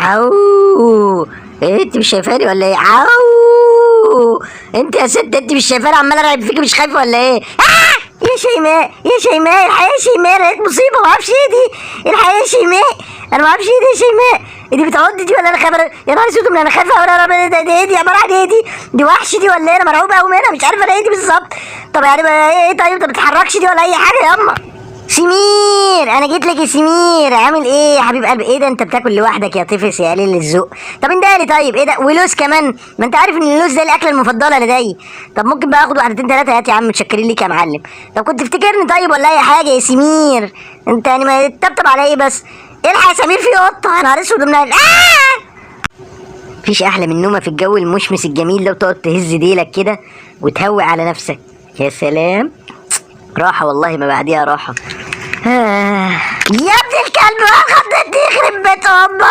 عو. ايه انت مش شايفاني ولا ايه؟ عو. انت يا ست انت مش شايفاني عمال ارعب فيكي، مش خايفه ولا ايه؟ يا شيماء يا شيماء الحقيقه يا شيماء لقيت مصيبه، ما اعرفش ايه دي. الحقيقه يا شيماء انا ما اعرفش ايه دي يا شيماء. دي بتعض دي ولا انا خبر؟ يا نهار اسود، انا خايفه ولا ده ايه دي؟ عباره عن ايه دي وحش دي ولا ايه؟ انا مرعوبه قوي منها، مش عارفه انا ايه دي بالظبط. طب يعني ايه؟ طيب ما بتتحركش دي ولا اي حاجه؟ ياما سمير انا جيت لك يا سمير، عامل ايه يا حبيب قلبي؟ ايه ده انت بتاكل لوحدك يا طفس يا قليل الذوق؟ طب اندهلي طيب، ايه ده؟ ولوز كمان؟ ما انت عارف ان اللوز ده الاكله المفضله لدي. طب ممكن بقى اخد واحدتين ثلاثه؟ هات يا عم، متشكرين ليك يا معلم. طب كنت تفتكرني طيب ولا اي حاجه يا سمير؟ انت يعني ما تطبطب على ايه بس؟ الحق يا سمير في قطه، يا نهار اسود مفيش احلى من نومه في الجو المشمس الجميل ده، وتقعد تهز ديلك كده وتهوي على نفسك. يا سلام، راحه والله ما بعديها راحه. يا ابن الكلب، خدتني يخرب بيت امك.